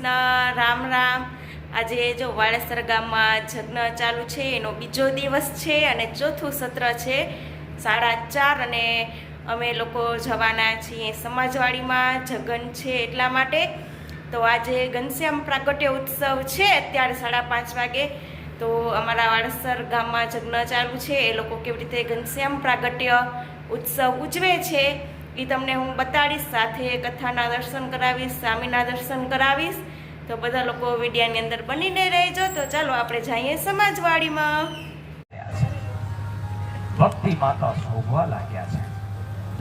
કૃષ્ણ, રામ રામ. આજે જો વાળેસર ગામમાં જગ્ન ચાલુ છે, એનો બીજો દિવસ છે અને ચોથું સત્ર છે 4:30 અને અમે લોકો જવાના છીએ સમાજવાડીમાં. જગન છે એટલા માટે. તો આજે ઘનશ્યામ પ્રાગટ્ય ઉત્સવ છે અત્યારે 5:30 વાગે. તો અમારા વાળેસર ગામમાં જગ્ન ચાલુ છે, એ લોકો કેવી રીતે ઘનશ્યામ પ્રાગટ્ય ઉત્સવ ઉજવે છે એ તમને હું બતાડીશ. સાથે કથાના દર્શન કરાવીશ, સ્વામીના દર્શન કરાવીશ. તો બધા લોકો વિડીયાની અંદર બનીને રહેજો. તો ચાલો આપણે જઈએ સમાજવાડીમાં. ભક્તિ માતા શોભવા લાગ્યા છે,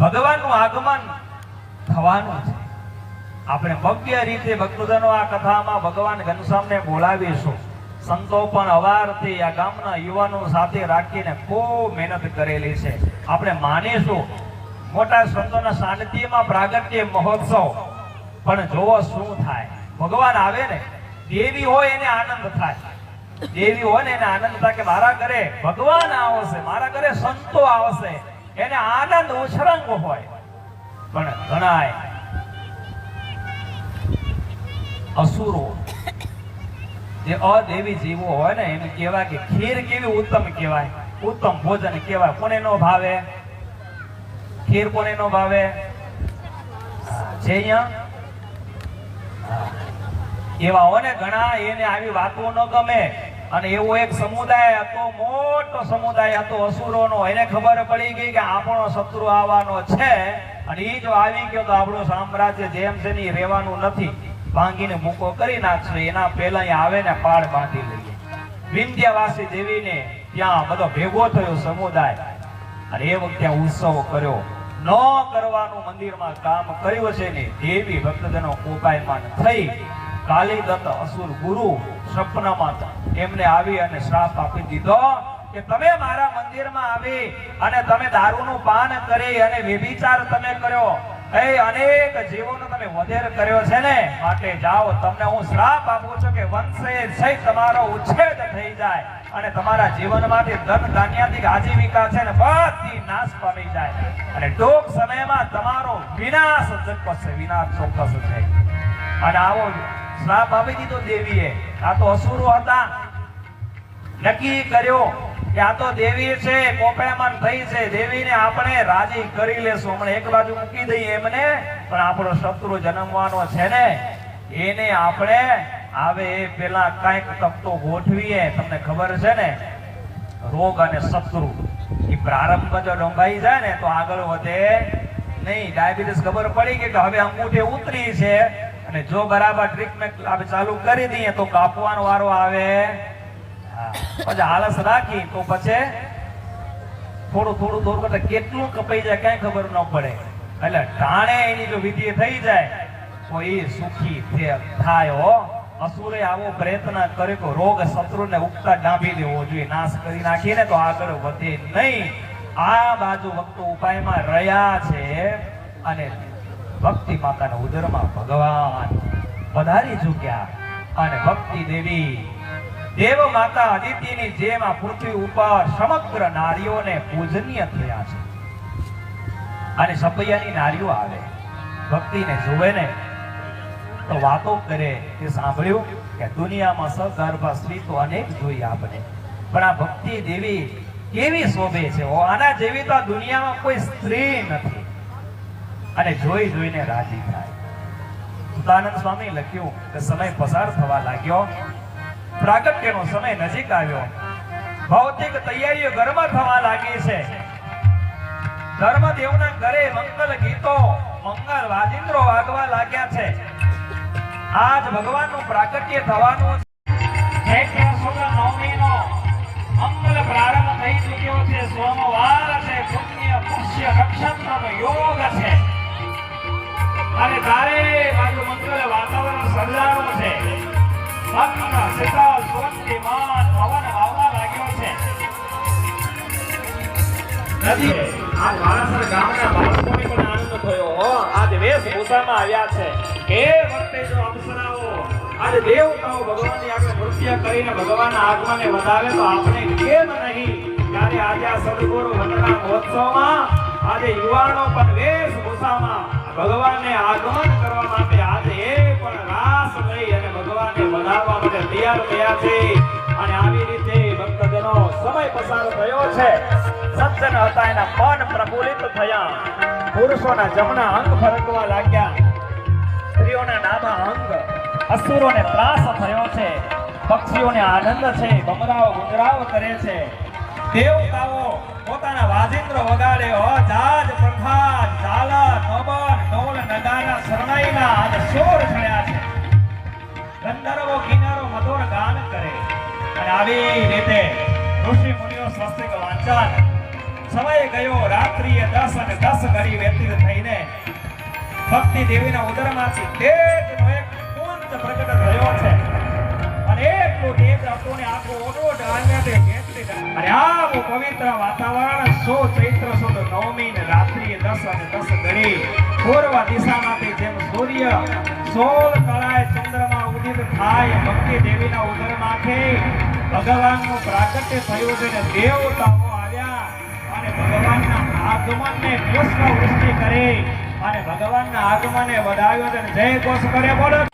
ભગવાનનું આગમન થવાનું છે. આપણે ભવ્ય રીતે ભક્તજનો આ કથામાં ભગવાન ઘનશ્યામને બોલાવીશું. સંતો પણ અવારથી આ ગામના યુવાનો સાથે રાખીને ખૂબ મહેનત કરેલી છે. આપણે માનીશું મોટા સંતોના સાનિધ્યમાં પ્રાગટ્ય મહોત્સવ, પણ જોવો શું થાય. ભગવાન આવે ને, દેવી હોય એને આનંદ થાય. દેવી હોય ને એને આનંદ થાય કે મારા ઘરે ભગવાન આવશે, મારા ઘરે સંતો આવશે, એને આનંદ ઉછરંગ હોય. પણ ઘણાય અસુરો જે અદેવી જીવો હોય ને એને કહેવાય કે ખીર કેવી ઉત્તમ કહેવાય, ઉત્તમ ભોજન કહેવાય. કોને નો ભાવે ખીર? કોને નો ભાવે? છે અહીંયા એવા હોય ને ઘણા, એને આવી વાતો ન ગમે. અને એવો એક સમુદાય હતો, મોટો સમુદાય હતો અસુરોનો. એને ખબર પડી ગઈ કે આપણો શત્રુ આવવાનો છે અને એ જો આવી ગયો તો આપણું સામ્રાજ્ય જેમ છે ને રહેવાનું નથી, ભાંગીને મૂકો કરી નાખશે. એના પહેલા આવે ને પાડ બાંધી લઈએ. વિંધ્યવાસી દેવીને ત્યાં બધો ભેગો થયો સમુદાય અને એ વખતે ઉત્સવ કર્યો. ન કરવાનું મંદિરમાં કામ કર્યું છે ને દેવી ભક્તજનો કોપાયમાન થઈ. કાલીદત્ત અસુર ગુરુ સપનામાં એમને આવી અને શ્રાપ આપી દીધો કે તમે મારા મંદિરમાં આવી અને તમે દારૂનું પાન કરી અને વ્યભિચાર તમે કર્યો, એ અનેક જીવોનો તમે વધેર કર્યો છે ને, માટે જાઓ, તમને હું શ્રાપ આપું છું કે વંશે સહિત તમારો ઉચ્છેદ થઈ જાય અને તમારા જીવનમાંથી ધન ધાન્યાથી આજીવિકા છે ને બધી નાશ પામી જાય અને ટૂંક સમયમાં તમારો વિનાશ ચોક્કસ છે, વિનાશ ચોક્કસ છે. અને આવો શ્રાપ આપી દીધો દેવીએ. આ તો અસુરો હતા. નક્કી કર્યો કે આ તો દેવી છે, કોપાયમાન થઈ છે, દેવીને આપણે રાજી કરી લેશું. હમણાં એક બાજુ મૂકી દઈએ એમને, પણ આપણો શત્રુ જન્મવાનો છે ને એને આપણે આવે એ પેલા કઈક તપતો ગોઠવીએ. તમને ખબર છે ને, રોગ અને શત્રુ એ પ્રારંભ જો ડોંગાઈ જાય ને તો આગળ વધે નહીં. ડાયાબિટીસ ખબર પડી કે હવે અંગૂઠે ઉતરી છે અને જો બરાબર ટ્રીટમેન્ટ આપણે ચાલુ કરી દઈએ તો કાપવાનો વારો આવે. પછી આળસ રાખી તો પછી થોડું કરતા કેટલું કપાઈ જાય કઈ ખબર ન પડે. એટલે ટાણે એની જો વિધિ થઈ જાય તો એ સુખી થાય. હો, અસુરે આવો પ્રયત્ન કર્યો કે રોગ શત્રુને ઉગતા ડાંભી દેવો જોઈએ, નાશ કરી નાખીને તો આગળ વધે નહીં. આ બાજુ ભક્તો ઉપાયમાં રહ્યા છે અને ભક્તિ માતાના ઉદરમાં ભગવાન પધારી ચૂક્યા અને ભક્તિ દેવી દેવ માતા અદિતિની જેમ આ પૃથ્વી ઉપર સમગ્ર નારીઓને પૂજનીય થયા છે. અને સભ્યાની નારીઓ આવે, ભક્તિને જોવે ને તો વાતો કરે કે સાંભળ્યું કે દુનિયામાં સગર્ભા સ્ત્રી તો અનેક જોઈ આપણે, પણ આ ભક્તિ દેવી કેવી શોભે છે. આના જેવી તો આ દુનિયામાં કોઈ સ્ત્રી નથી. અને જોઈ જોઈને રાજી થાય. સુતાનંદ સ્વામી લખ્યું કે સમય પસાર થવા લાગ્યો, પ્રાગટ્યનો સમય નજીક આવ્યો, ભૌતિક તૈયારીઓ ઘરમાં થવા લાગી છે. ધર્મદેવના ઘરે મંગલ ગીતો, મંગલ વાજિંદ્રો વાગવા લાગ્યા છે. આજ ભગવાનનું પ્રાગટ્ય થવાનું ચૈત્ર શુક્લ નવમીનો મંગલ પ્રારંભ થઈ ચૂક્યો છે. સોમવાર છે, પુષ્ય નક્ષત્રનો યોગ છે અને તારે બાજુ મંગલ વાતાવરણ સર્જાણું છે. ભક્તના શીતળ સ્વસ્તિમાન પવન વાવવા લાગ્યો છે. નદી આ વાળાસર ગામના બાળકોને પણ આનંદ થયો. આજ વેશભૂષામાં આવ્યા છે. એ વખતે જો અપ્સરાઓ આજ દેવતાઓ ભગવાનની આગળ નૃત્ય કરીને ભગવાનના આગમનને વધારે તો આપણે કેમ નહીં? ત્યારે આજે આ સદગુરુ વંદના મહોત્સવમાં આજે યુવાનો પણ વેશભૂષામાં ભગવાનને આગમન કરવા માટે આજે એ પણ રાસ લઈ અને પધારવા માટે તૈયાર થયા છે અને આવી રીતે ભક્તજનો સમય પસાર થયો છે સજ્જન હતા એના મન પ્રફુલ્લિત થયા પુરુષોના જમણા અંગ ફરકવા લાગ્યા સ્ત્રીઓના ડાબા અંગ અસુરોને ત્રાસ થયો છે પક્ષીઓને આનંદ છે બમરાઓ ગુંજરાવ કરે છે દેવતાઓ પોતાના વાજિંત્ર વગાડે જાજ પ્રથા ઝાલર નોબન ઢોલ નગારા શરણાઈના આજ શોર થયા છે ગંધર્વો કિન્નરો મધુર ગાન કરે અને આવી રીતે ઋષિ મુનિઓ સ્વસ્તિક વાંચન સમય ગયો રાત્રિએ 10 અને 10 ઘડી વ્યતીત થઈને ભક્તિ દેવીના ઉદરમાંથી તેજનો એક પુંજ પ્રગટ થયો છે અને એટલું તેજ હતું ને આખું ઓડોડ આંગણે ઘેંચી અને આવું પવિત્ર વાતાવરણ ચૈત્ર સુદ નવમી ને રાત્રિએ 10 અને 10 ઘડી પૂર્વ દિશામાંથી જેમ સૂર્ય 16 કળાએ ચંદ્રમાં ઉદિત થાય ભક્તિ દેવીના ઉદરમાંથી ભગવાનનું પ્રાગટ્ય થયું છે ને દેવતાઓ આવ્યા અને ભગવાનના આગમનને પુષ્પ વૃષ્ટિ કરી અને ભગવાનના આગમનને વધાવ્યો અને જય ઘોષ કરે બોલો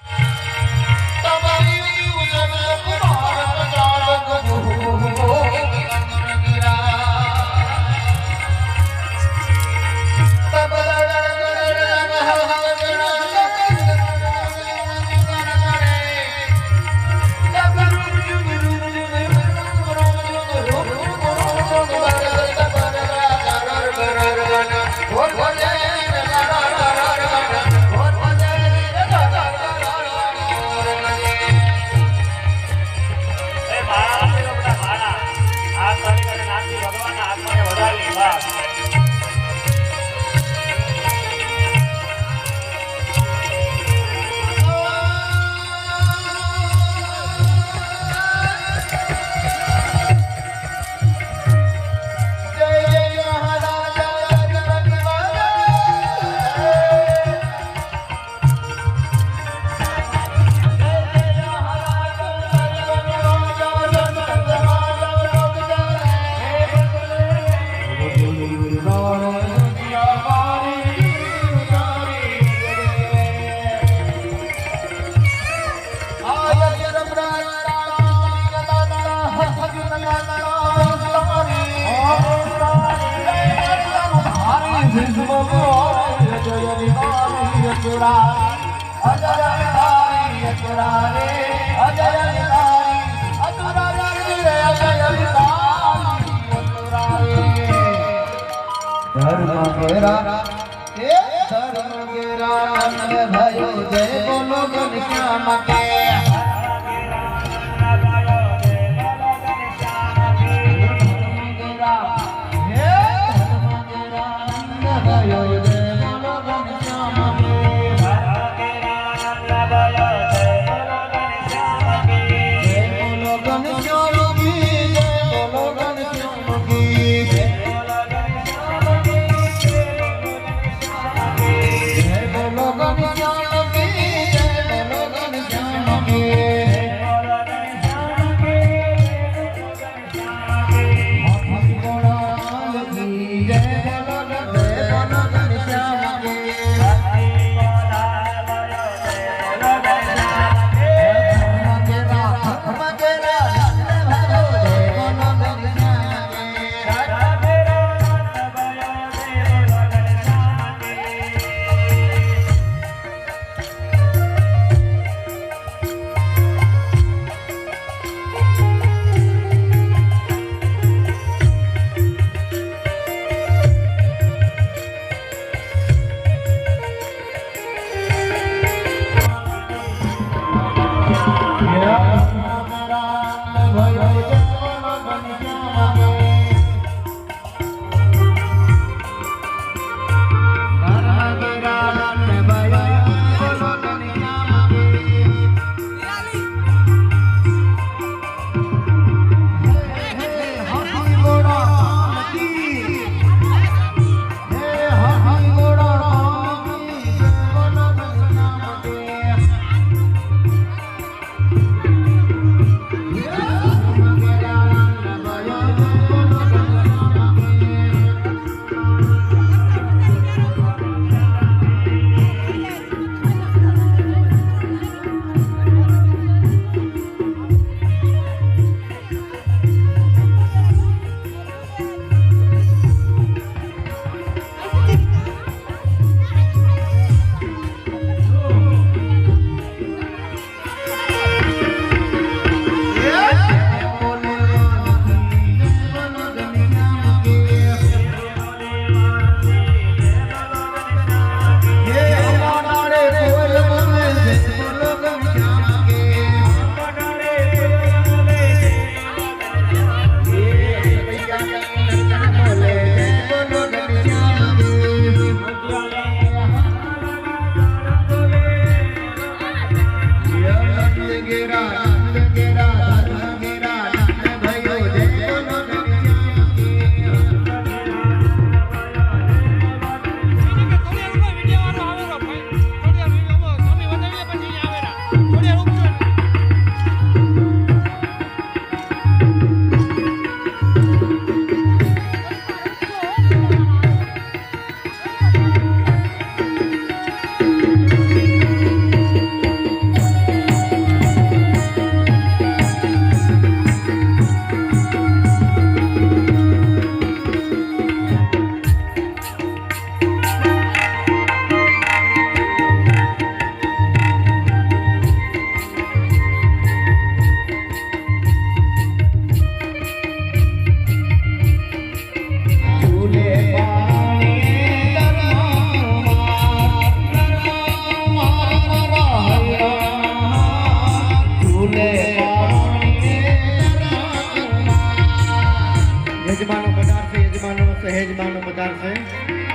યજમાનો પધારશે, યજમાનો સહેજમાનો પધારશે.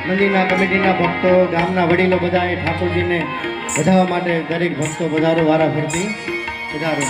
મંદિરના કમિટીના ભક્તો, ગામના વડીલો બધા એ ઠાકોરજીને વધાવવા માટે દરેક ભક્તો પધારો, વારા ફરતી પધારો.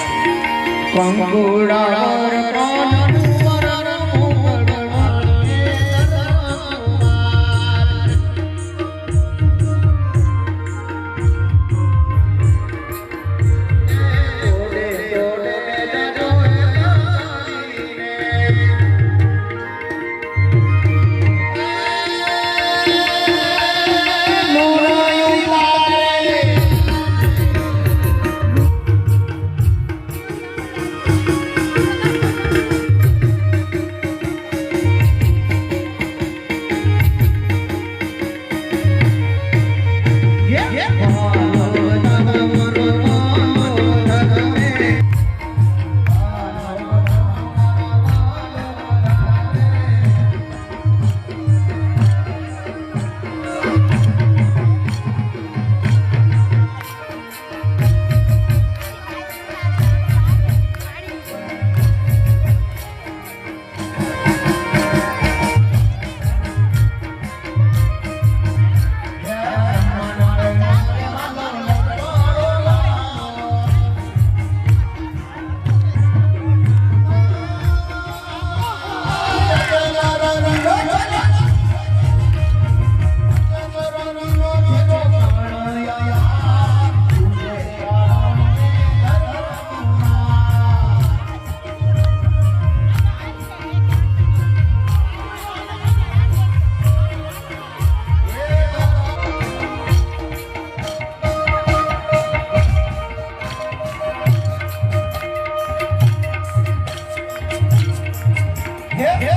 Hey,